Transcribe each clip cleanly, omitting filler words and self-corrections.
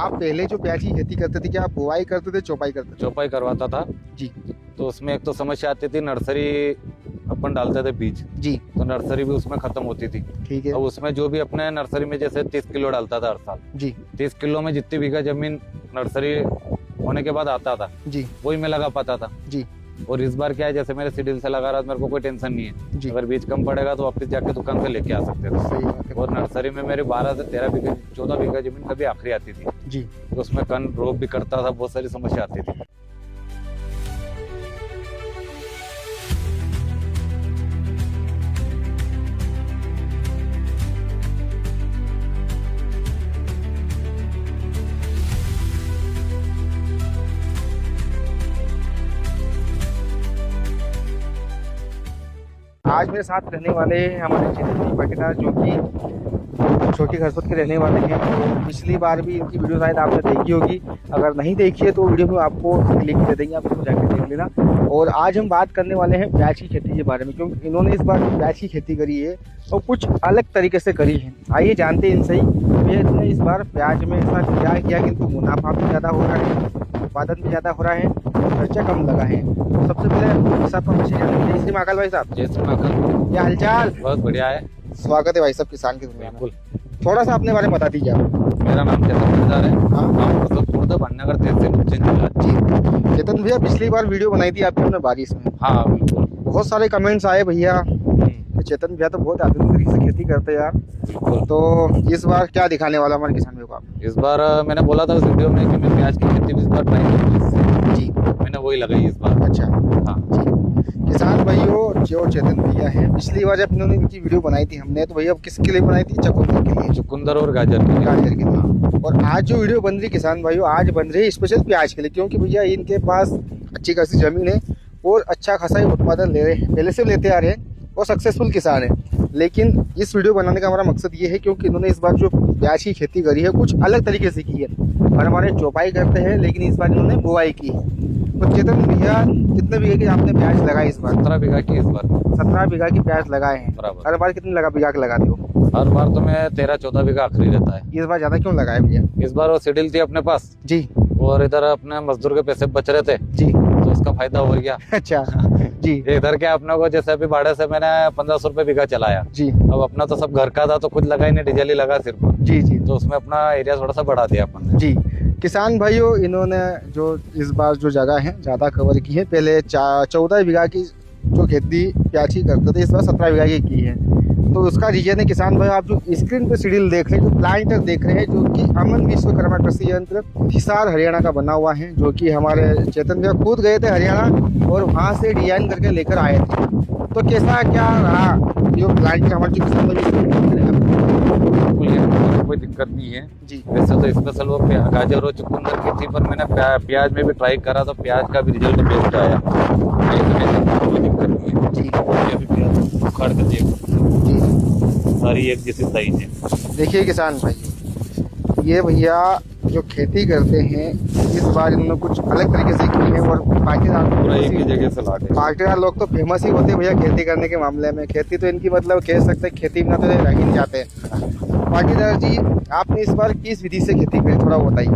आप पहले जो प्याज की खेती करते थे, क्या आप बुआई करते थे, चौपाई करते थे? चौपाई करवाता था जी तो उसमें एक तो समस्या आती थी, नर्सरी अपन डालते थे बीज, जी, तो नर्सरी भी उसमें खत्म होती थी। ठीक है अब उसमें जो भी अपने नर्सरी में जैसे 30 किलो डालता था हर साल, जी 30 किलो में जितनी बीघा जमीन नर्सरी होने के बाद आता था जी वही मैं लगा पाता था। जी और इस बार क्या है, जैसे मेरे शेड्यूल से लगा रहा था, मेरे को कोई टेंशन नहीं है। जी, अगर बीज कम पड़ेगा तो वापस जाके दुकान से लेके आ सकते थे। सही बात है। और नर्सरी में मेरी 12 से 13 बीघा 14 बीघा जमीन कभी आखिरी आती थी, जी, तो उसमें कन रोग भी करता था, बहुत सारी समस्या आती थी। आज मेरे साथ रहने वाले हैं हमारे चेतन जी पाटीदार, जो कि छोटी घरसोत के रहने वाले हैं। तो पिछली बार भी इनकी वीडियो शायद आपने देखी होगी, अगर नहीं देखी है तो वीडियो में आपको लिंक दे देंगे, आप उसको जाकर देख लेना। और आज हम बात करने वाले हैं प्याज की खेती के बारे में, क्योंकि इन्होंने इस बार प्याज की खेती करी है और कुछ अलग तरीके से करी है। आइए जानते हैं इनसे ही, इन्होंने इस बार प्याज में ऐसा क्या किया कि इनको मुनाफा भी ज़्यादा हो रहा है, उत्पादन भी ज़्यादा हो रहा है, खर्चा कम लगा है। तो सबसे पहले साहब का परिचय जानते हैं। जय श्री महाकाल भाई साहब। जय श्री महाकाल। क्या हालचाल? बहुत बढ़िया है, स्वागत है भाई साहब किसान की दुनिया में। बिल्कुल। थोड़ा सा अपने बारे में बता दीजिए आप। मेरा नाम चेतन पाटीदार है, हाँ गाँव खुर्द भाटनगर तहसील उज्जैन जिला। जी, चेतन भैया पिछली बार वीडियो बनाई थी आपकी हमने बारिश में, हाँ बिल्कुल। बहुत सारे कमेंट्स आए भैया कि चेतन भैया तो बहुत आधुनिक तरीके से खेती करते हैं यार। बिल्कुल। तो इस बार क्या दिखाने वाला हमारे किसान भाई को आप? इस बार मैंने बोला था उस वीडियो में कि मैं प्याज की खेती भी इस बार ट्राई करूँगी, जी मैंने वही लगाई इस बार। अच्छा हाँ जी, किसान भाइयों जो चेतन भैया हैं, पिछली बार जब इन्होंने इनकी वीडियो बनाई थी हमने, तो भैया अब किसके लिए बनाई थी? चकुंदर के लिए, चुकंदर और गाजर के लिए। गाजर के लिए। और आज जो वीडियो बन रही किसान भाइयों, आज बन रही है स्पेशल प्याज के लिए, क्योंकि भैया इनके पास अच्छी खासी जमीन है और अच्छा खासा ही उत्पादन ले रहे हैं, पहले से लेते आ रहे हैं और सक्सेसफुल किसान है। लेकिन इस वीडियो बनाने का हमारा मकसद ये है क्योंकि इन्होंने इस बार जो प्याज की खेती करी है कुछ अलग तरीके से की है। और हमारे चौपाई करते हैं, लेकिन इस बार इन्होंने बुआई की है। तो चेतन भैया कितने बीघे की आपने प्याज लगाई इस बार? 17 बीघा की इस बार। 17 बीघा की प्याज लगाए हैं। बराबर। हर बार कितने लगा बीघा के लगाते हो? हर बार तो मैं 13-14 बीघा आखिरी रहता है। इस बार ज्यादा क्यों लगाए भैया? इस बार वो शेड्यूल थी अपने पास जी और इधर अपने मजदूर के पैसे बच रहे थे, जी, तो उसका फायदा हो गया। अच्छा जी इधर क्या अपने को, जैसे अभी भाड़े से मैंने 1500 रुपये बीघा चलाया, जी अब अपना तो सब घर का था तो खुद लगा ही नहीं, डीजल ही लगा सिर्फ, जी जी तो उसमें अपना एरिया थोड़ा सा बढ़ा दिया अपन ने। जी। किसान भाइयों इन्होंने जो इस बार जो जगह है ज़्यादा कवर की है, पहले 14 बीघा की जो खेती प्याज की करते थे, इस बार 17 बीघा की है। तो उसका रीजन है किसान भाई, आप जो स्क्रीन पे शेड्यूल देख रहे हैं, जो प्लांटर देख रहे हैं, जो कि अमन विश्वकर्मा कृषि यंत्र हिसार हरियाणा का बना हुआ है, जो कि हमारे चेतन भैया खुद गए थे हरियाणा और वहाँ से डिजाइन करके लेकर आए थे। तो कैसा क्या रहा जो प्लांटर हमारे जो किसान भाई? बिल्कुल, ये कोई दिक्कत नहीं है जी वैसे तो। स्पेशल वो गाजर और चुकंदर की थी, पर मैंने प्याज में भी ट्राई करा तो प्याज का भी रिजल्ट बेस्ट आया, कोई दिक्कत नहीं है। जी ये भी प्याज उखाड़ कर देखो, जी, सारी एक जैसी साइज है। देखिए किसान भाई, ये भैया जो खेती करते हैं इस बार इन्होंने कुछ अलग तरीके से की है। और पूरा एक ही जगह से लाके पाटीदार लोग तो फेमस ही होते हैं भैया खेती करने के मामले में। खेती तो इनकी मतलब कह सकते हैं खेती बिना तो रह ही नहीं जाते। पाटीदार जी आपने इस बार किस विधि से खेती करी, थोड़ा बताइए।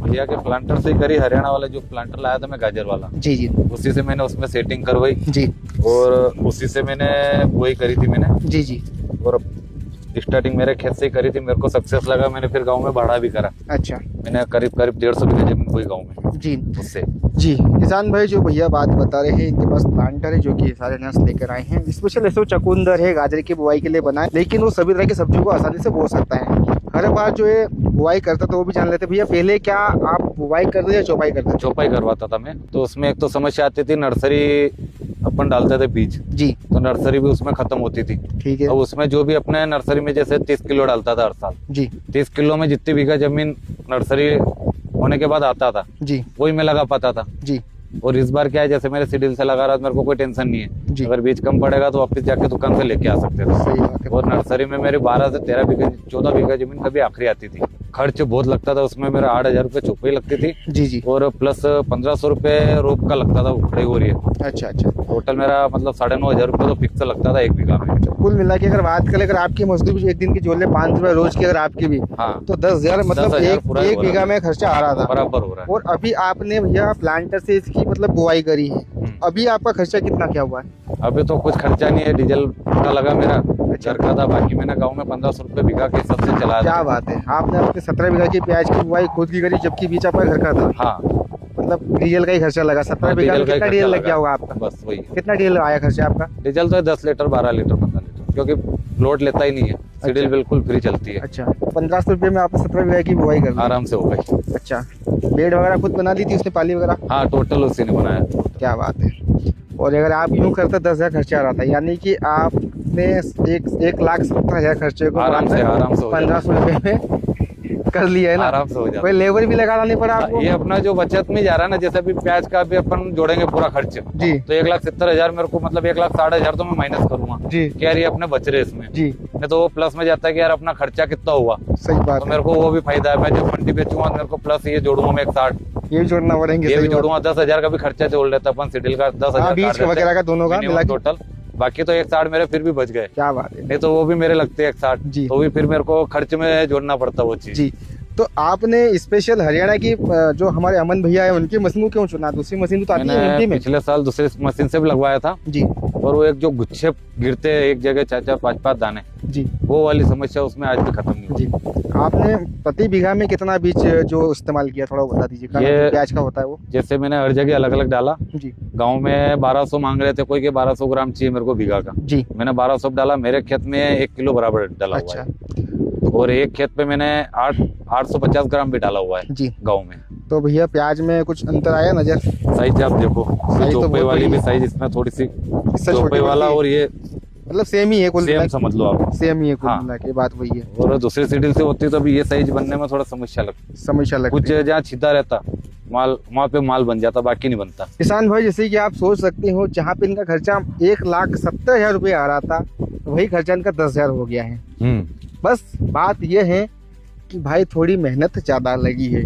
भैया के प्लांटर से ही करी, हरियाणा वाला जो प्लांटर लाया था मैं गाजर वाला, जी जी उसी से मैंने उसमें सेटिंग करवाई जी और उसी से मैंने बुआई करी थी मैंने। जी जी, और स्टार्टिंग मेरे खेत से ही करी थी, मेरे को सक्सेस लगा, मैंने फिर गांव में बढ़ा भी करा। अच्छा मैंने करीब 150 बीघा जमीन हुई गांव में जी उससे। जी। किसान भाई जो भैया बात बता रहे हैं, इनके पास प्लांटर है जो कि सारे नस लेकर आए हैं। स्पेशल ऐसे चकुंदर है गाजर की बुआई के लिए बनाए, लेकिन वो सभी तरह की सब्जियों को आसानी से बो सकता है। हर बार जो है बुआई करता तो वो भी जान लेते भैया, पहले क्या आप बुआई करते या चौपाई करते? चौपाई करवाता था मैं, तो उसमें एक तो समस्या आती थी, नर्सरी अपन डालते थे बीज, जी तो नर्सरी भी उसमें खत्म होती थी। ठीक है। अब उसमें जो भी अपने नर्सरी में जैसे 30 किलो डालता था हर साल, जी 30 किलो में जितनी बीघा जमीन नर्सरी होने के बाद आता था जी वही मैं लगा पाता था। जी और इस बार क्या है, जैसे मेरे शेड्यूल से लगा रहा था, मेरे को कोई टेंशन नहीं जी। है। अगर बीज कम पड़ेगा तो वापस जाके दुकान से लेके आ सकते थे। सही बात है। और नर्सरी में मेरी 12 से 13 बीघा 14 बीघा जमीन कभी आखिरी आती थी, खर्च बहुत लगता था उसमें, मेरा 8,000 रुपये चौपाई लगती थी जी जी, और प्लस 1500 रुपये रोप का लगता था, उखड़े हो रही है। अच्छा अच्छा टोटल मेरा मतलब 9,500 रुपये तो फिक्स लगता था एक बीघा में। कुल मिला के अगर बात करें, अगर आपकी मजदूरी एक दिन की जोड़ ले 500 रुपये रोज की अगर आपकी भी, हाँ तो 10,000 मतलब 10,000 पूरा एक हो रहा बीघा में खर्चा आ रहा था। बराबर हो रहा है। और अभी आपने भैया प्लांटर से इसकी मतलब बुआई करी है, अभी आपका खर्चा कितना क्या हुआ है? अभी तो कुछ खर्चा नहीं है, डीजल का लगा मेरा, घर का था, बाकी मैंने गाँव में 1500 रुपये बीघा के हिसाब से चलाया क्या था। बात है, आपने अपने 17 बीघा की प्याज की बुआई खुद की करी, जबकि बीच आपका घर का था। हाँ मतलब डीजल का ही खर्चा लगा 17 बीघा में, डीजल का ही कितना खर्चा डीजल लग लगा। गया होगा आपका? बस वही, कितना डीजल आया खर्चा आपका? डीजल तो है 10 लीटर 12 लीटर 15 लीटर, क्योंकि लोड लेता ही नहीं है, सीडील बिल्कुल फ्री चलती है। अच्छा, 1500 रुपये में आपने 17 बीघा की बुआई कर ली? आराम से हो गई। अच्छा, बेड वगैरह खुद बना ली थी उसने, पाली वगैरह? हाँ टोटल उसी ने बनाया। क्या बात है। और अगर आप यूँ करते 10,000 खर्चा आ रहा था, यानी कि आपने 1,70,000 खर्चे को आराम से हो जाता। 1500 रुपये में कर लिया है ना? आराम से हो जाता। कोई लेबर भी लगाना नहीं पड़ा आपको? ये अपना जो बचत में जा रहा है ना, जैसे अभी प्याज का भी अपन जोड़ेंगे पूरा खर्च, जी तो 1,70,000 मेरे को, मतलब 1,60,000 तो मैं माइनस करूंगा जी कि यार ये अपने बच रहे इसमें, जी, नहीं तो वो प्लस में जाता है कि यार अपना खर्चा कितना हुआ, सही बात तो है। मेरे को वो भी फायदा है। मैं जब मंडी बेचूंगा मेरे को प्लस ये जोड़ूंगा मैं 160, ये भी जोड़ना पड़ेंगे, ये सही भी बात। जोड़ूंगा, 10,000 का भी खर्चा जोड़ लेता अपन, सिडिल का हाँ, 10,000 बीज का वगैरह का दोनों का मिला के। टोटल, बाकी तो 160 मेरे फिर भी बच गए, क्या बात है। नहीं तो वो भी मेरे लगते हैं 160, जी। तो भी फिर मेरे को खर्च में जोड़ना पड़ता वो चीज। जी, तो आपने स्पेशल हरियाणा की जो हमारे अमन भैया है उनकी मशीन को क्यों चुना? दूसरी मशीन तो आती है मैंने एमपी में। पिछले साल दूसरे मशीन से भी लगवाया था, जी और वो एक जो गुच्छे गिरते हैं एक जगह 4-4 5-5 दाने, जी वो वाली समस्या उसमें आज भी खत्म नहीं हुई। जी। आपने प्रति बीघा में कितना बीज जो इस्तेमाल किया, थोड़ा बता दीजिए। ये- जो प्याज का होता है वो। जैसे मैंने हर जगह अलग अलग डाला, जी गांव में 1200 मांग रहे थे कोई के 1200 ग्राम चाहिए मेरे को बीघा का, जी। मैंने 1200 डाला, मेरे खेत में 1 किलो बराबर डाला हुआ अच्छा है, और एक खेत पे मैंने 850 ग्राम भी डाला हुआ है जी। गाँव में। तो भैया प्याज में कुछ अंतर आया नजर? साइज आप देखो, साइज तो चौपे बहुत वाली बड़ी भी है। साइज इसमें थोड़ी सी, इससे चौपे छोटी वाला बड़ी और ये मतलब सेम ही है कुल सेम मिला समझ लो आप। के? सेम ही है कुल हाँ। मिला के, बात वही है। और दूसरी सीडील से होती तो अभी ये साइज बनने में थोड़ा समस्या लगती, समस्या लगती कुछ है। जहाँ छिदा रहता माल वहाँ पे माल बन जाता, बाकी नहीं बनता। किसान भाई, जैसे कि आप सोच सकते हो, जहाँ पे इनका खर्चा 1,70,000 रुपये आ रहा था, वही खर्चा इनका 10,000 हो गया है। बस बात यह है कि भाई थोड़ी मेहनत ज्यादा लगी है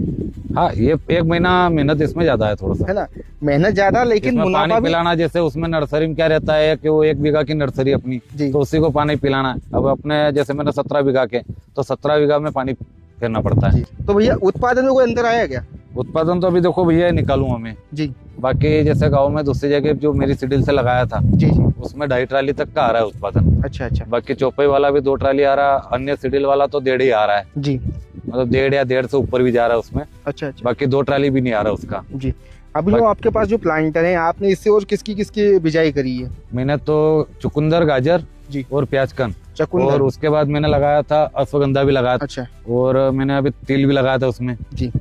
हाँ, ये 1 महीना मेहनत इसमें ज्यादा है थोड़ा सा, है ना? मेहनत ज्यादा, लेकिन इसमें मुनाफा पानी भी। पिलाना, जैसे उसमें नर्सरी में क्या रहता है कि वो 1 बीघा की नर्सरी अपनी, जी तो उसी को पानी पिलाना है। अब अपने जैसे मैंने 17 बीघा के, तो 17 बीघा में पानी फेरना पड़ता है। जी। तो भैया उत्पादन में कोई अंतर आया क्या? उत्पादन तो अभी देखो भैया निकालूंगा मैं, जी बाकी जैसे गाँव में दूसरी जगह जो मेरी सीडील से लगाया था जी जी। उसमें 2.5 ट्राली तक का आ रहा है उत्पादन, अच्छा अच्छा। बाकी चौपाई वाला भी 2 ट्राली आ रहा, अन्य सीडील वाला तो 1.5 ही आ रहा है, जी। मतलब 1.5 या 1.5 से ऊपर भी जा रहा है उसमें, अच्छा अच्छा। बाकी 2 ट्राली भी नहीं आ रहा उसका। जी। अभी जो आपके पास जो प्लांटर है, आपने इससे और किसकी किसकी बिजाई करी है? मैंने तो चुकंदर, गाजर जी। और प्याजकन, चकुंदर। और उसके बाद मैंने लगाया था अश्वगंधा भी लगाया था, अच्छा और मैंने अभी तिल भी लगाया था उसमें, जी।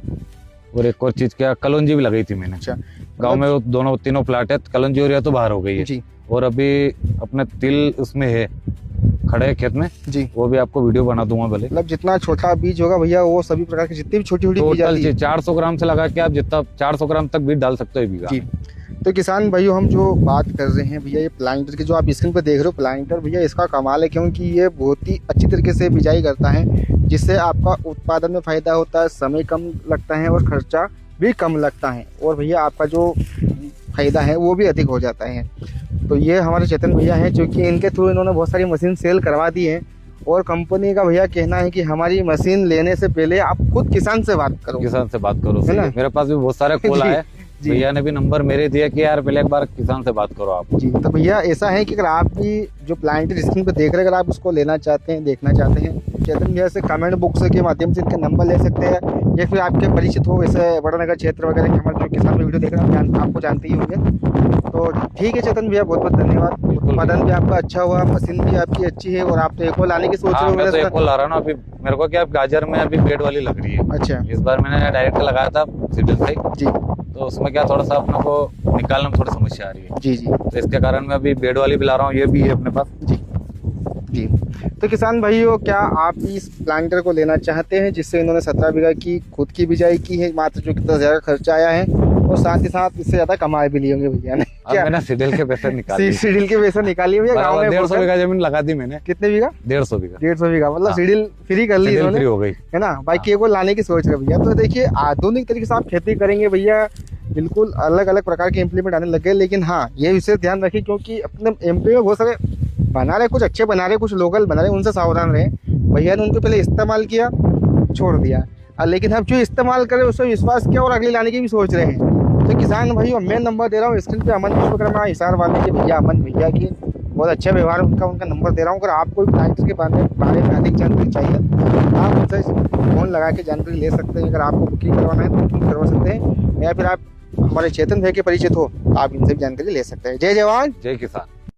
और एक और चीज क्या, कलौंजी भी लगाई थी मैंने। अच्छा। गांव में वो दोनों तीनों प्लाट है, कलौंजी और या तो बाहर हो गई है, जी और अभी अपने तिल उसमें है खड़े हैं खेत में, जी। वो भी आपको वीडियो बना दूंगा भले। मतलब जितना छोटा बीज होगा भैया, वो सभी प्रकार की जितनी भी छोटी छोटी बीज टोटल आती है। 400 ग्राम से लगा के आप जितना 400 ग्राम तक बीज डाल सकते हो बीघा। जी। तो किसान भाइयों, हम जो बात कर रहे हैं भैया, ये प्लांटर की जो आप स्क्रीन पे देख रहे हो प्लांटर, भैया इसका कमाल है, क्योंकि ये बहुत ही अच्छी तरीके से बिजाई करता है, जिससे आपका उत्पादन में फायदा होता है, समय कम लगता है और खर्चा भी कम लगता है, और भैया आपका जो फायदा है वो भी अधिक हो जाता है। तो ये हमारे चेतन भैया हैं, जो कि इनके थ्रू इन्होंने बहुत सारी मशीन सेल करवा दी है, और कंपनी का भैया कहना है कि हमारी मशीन लेने से पहले आप खुद किसान से बात करो। किसान से बात करो, है ना? मेरे पास भी बहुत सारे कॉल जी, आए, जी। भैया ने भी नंबर मेरे दिया कि यार पहले एक बार किसान से बात करो आप। जी। तो भैया ऐसा है कि अगर आप भी जो प्लांटर स्क्रीन पे देख रहे हैं, अगर आप उसको लेना चाहते हैं, देखना चाहते हैं, चेतन भैया से कमेंट बॉक्स के माध्यम से इनका नंबर ले सकते हैं, या फिर आपके परिचित हो वैसे बड़ानगर क्षेत्र वगैरह के हमारे जो किसान वीडियो देख रहे हैं आपको जानते ही होंगे। तो ठीक है चेतन भैया, बहुत बहुत धन्यवाद। उत्पादन भी आपका अच्छा हुआ, मशीन भी आपकी अच्छी है, और आप तो एक और लाने की सोच हाँ, रहे मैं तो हो? एक और ला रहा हूँ ना अभी, मेरे को क्या गाजर में अभी पेड़ वाली लग रही है। अच्छा इस बार मैंने डायरेक्ट लगाया था सीडल से, जी तो उसमें क्या थोड़ा सा अपने को निकालने में थोड़ी समस्या आ रही है, जी जी तो इसके कारण मैं अभी बेड वाली भी ला रहा हूँ, ये भी है अपने पास। जी जी। तो किसान भाइयों, क्या आप इस प्लांटर को लेना चाहते हैं, जिससे इन्होंने 17 बीघा की खुद की बिजाई की है, मात्र जो 10,000 का खर्चा आया है, और साथ ही साथ इससे ज्यादा कमाए भी लिए होंगे भैया ने? अब मैंने सीडल के पैसे निकाले, सीडील के पैसे निकालिए भैया। गाँव में 150 बीघा जमीन लगा दी मैंने। कितने बीघा? 150 बीघा। 150 बीघा, मतलब हाँ। सीडील फ्री कर ली सीडल इन्होंने, फ्री हो गई, है ना? बाकी को लाने की सोच रहे भैया। तो देखिए, आधुनिक तरीके से आप खेती करेंगे भैया, बिल्कुल अलग अलग प्रकार के इम्प्लीमेंट आने लगे, लेकिन हाँ, ये विशेष ध्यान रखिए, क्योंकि अपने एमपी में बहुत सारे बना रहे कुछ अच्छे बना रहे, कुछ लोकल बना रहे, उनसे सावधान रहे। भैया ने उनको पहले इस्तेमाल किया, छोड़ दिया, और लेकिन हम जो इस्तेमाल करें उस पर विश्वास किया और अगले लाने की भी सोच रहे हैं। तो किसान भाई मैं नंबर दे रहा हूँ स्क्रीन पे, अमन विश्वकर्मा हिसार वाले के भैया, अमन भैया की बहुत अच्छा व्यवहार उनका नंबर दे रहा हूँ। अगर आपको भी ट्रैक्टर के बारे में अधिक जानकारी चाहिए आप उनसे फ़ोन लगा के जानकारी ले सकते हैं। अगर आपको बुकिंग करवाना है तो बुकिंग करवा सकते हैं, या फिर आप हमारे चेतन भाई के परिचित हो तो आप इनसे भी जानकारी ले सकते हैं। जय जवान जय किसान।